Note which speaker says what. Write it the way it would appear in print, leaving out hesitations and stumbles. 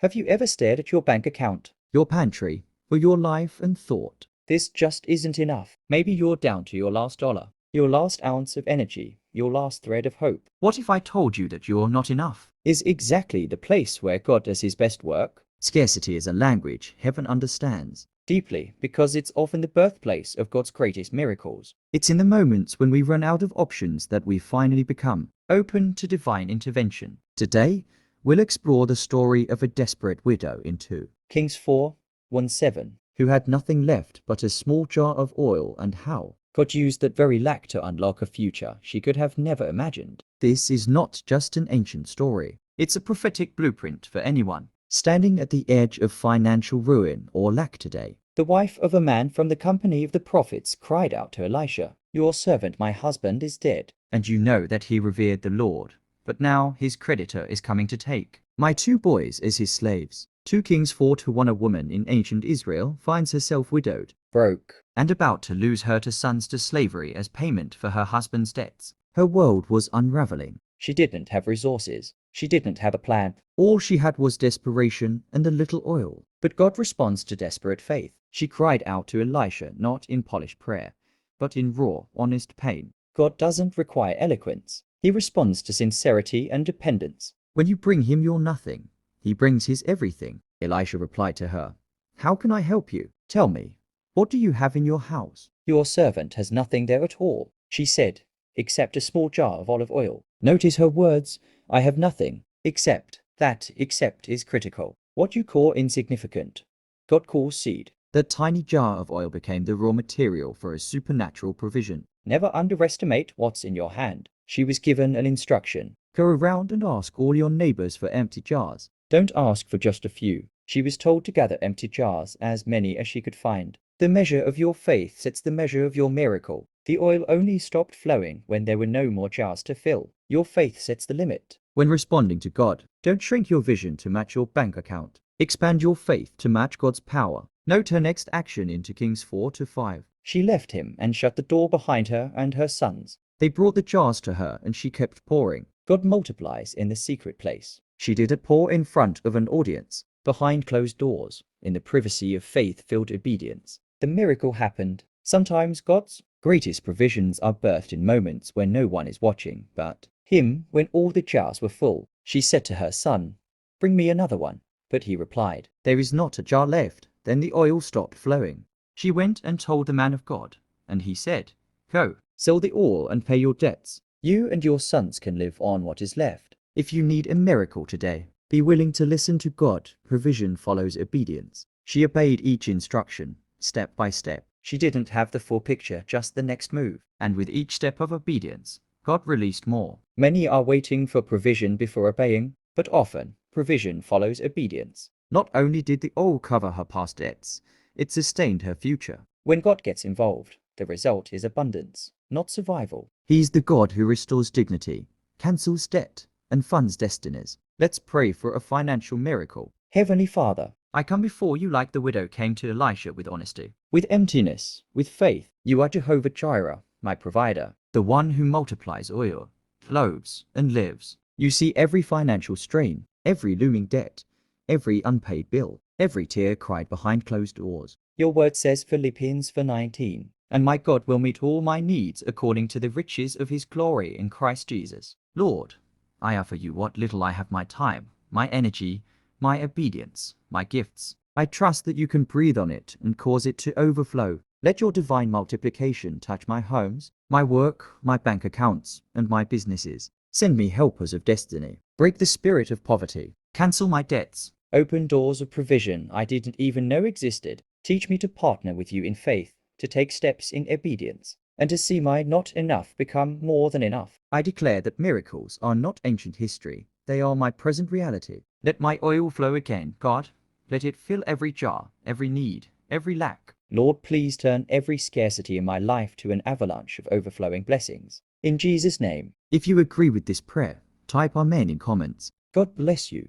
Speaker 1: Have you ever stared at your bank account,
Speaker 2: your pantry, or your life and thought,
Speaker 1: this just isn't enough? Maybe you're down to your last dollar, your last ounce of energy, your last thread of hope.
Speaker 2: what if I told you that you're not enough?
Speaker 1: Is exactly the place where God does his best work.
Speaker 2: Scarcity is a language heaven understands.
Speaker 1: Deeply, because it's often the birthplace of God's greatest miracles.
Speaker 2: It's in the moments when we run out of options that we finally become
Speaker 1: Open to divine intervention.
Speaker 2: Today, we'll explore the story of a desperate widow in 2
Speaker 1: Kings 4:1-7.
Speaker 2: who had nothing left but a small jar of oil, and how
Speaker 1: God used that very lack to unlock a future she could have never imagined.
Speaker 2: this is not just an ancient story. It's a prophetic blueprint for anyone standing at the edge of financial ruin or lack today.
Speaker 1: The wife of a man from the company of the prophets cried out to Elisha, "Your servant, my husband, is dead."
Speaker 2: And you know that he revered the Lord, but now his creditor is coming to take my 2 boys as his slaves. 2 Kings 4:1. A woman in ancient Israel finds herself widowed,
Speaker 1: Broke.
Speaker 2: and about to lose her 2 sons to slavery as payment for her husband's debts. Her world was unraveling.
Speaker 1: She didn't have resources. She didn't have a plan.
Speaker 2: All she had was desperation and a little oil.
Speaker 1: But God responds to desperate faith. She cried out to Elisha, not in polished prayer, but in raw, honest pain. God doesn't require eloquence. He responds to sincerity and dependence.
Speaker 2: When you bring him your nothing, he brings his everything. Elisha replied to her, "How can I help you? Tell me, what do you have in your house?"
Speaker 1: "Your servant has nothing there at all," she said, "except a small jar of olive oil." Notice her words, "I have nothing, except." That except is critical. What you call insignificant, God calls seed.
Speaker 2: That tiny jar of oil became the raw material for a supernatural provision.
Speaker 1: Never underestimate what's in your hand. She was given an instruction.
Speaker 2: Go around and ask all your neighbors for empty jars.
Speaker 1: Don't ask for just a few. She was told to gather empty jars, as many as she could find. The measure of your faith sets the measure of your miracle. The oil only stopped flowing when there were no more jars to fill. Your faith sets the limit.
Speaker 2: When responding to God, don't shrink your vision to match your bank account. Expand your faith to match God's power. Note her next action into Kings 4:5.
Speaker 1: She left him and shut the door behind her and her sons.
Speaker 2: They brought the jars to her and she kept pouring.
Speaker 1: God multiplies in the secret place.
Speaker 2: She did it pour in front of an audience,
Speaker 1: behind closed doors, in the privacy of faith-filled obedience. The miracle happened. Sometimes God's greatest provisions are birthed in moments when no one is watching, but him when all the jars were full. She said to her son, "Bring me another one." But he replied,
Speaker 2: "There is not a jar left." Then the oil stopped flowing. She went and told the man of God, and he said, "Go,
Speaker 1: sell the oil and pay your debts. You and your sons can live on what is left."
Speaker 2: If you need a miracle today, be willing to listen to God. Provision follows obedience. She obeyed each instruction, step by step.
Speaker 1: She didn't have the full picture, just the next move.
Speaker 2: And with each step of obedience, God released more.
Speaker 1: Many are waiting for provision before obeying, but often provision follows obedience.
Speaker 2: Not only did the oil cover her past debts, it sustained her future.
Speaker 1: When God gets involved, the result is abundance, not survival.
Speaker 2: He's the God who restores dignity, cancels debt, and funds destinies. Let's pray for a financial miracle.
Speaker 1: Heavenly Father,
Speaker 2: I come before you like the widow came to Elisha, with honesty,
Speaker 1: with emptiness, with faith. You are Jehovah Jireh, my provider,
Speaker 2: the one who multiplies oil, loaves, and lives. You see every financial strain, every looming debt, every unpaid bill, every tear cried behind closed doors.
Speaker 1: Your word says, Philippians 4:19, "And my God will meet all my needs according to the riches of his glory in Christ Jesus."
Speaker 2: Lord, I offer you what little I have, my time, my energy, my obedience, my gifts. I trust that you can breathe on it and cause it to overflow. Let your divine multiplication touch my homes, my work, my bank accounts, and my businesses. Send me helpers of destiny. Break the spirit of poverty. Cancel my debts.
Speaker 1: Open doors of provision I didn't even know existed. Teach me to partner with you in faith, to take steps in obedience, and to see my not enough become more than enough.
Speaker 2: I declare that miracles are not ancient history. They are my present reality. Let my oil flow again, God. Let it fill every jar, every need, every lack.
Speaker 1: Lord, please turn every scarcity in my life to an avalanche of overflowing blessings. In Jesus' name.
Speaker 2: If you agree with this prayer, type Amen in comments.
Speaker 1: God bless you.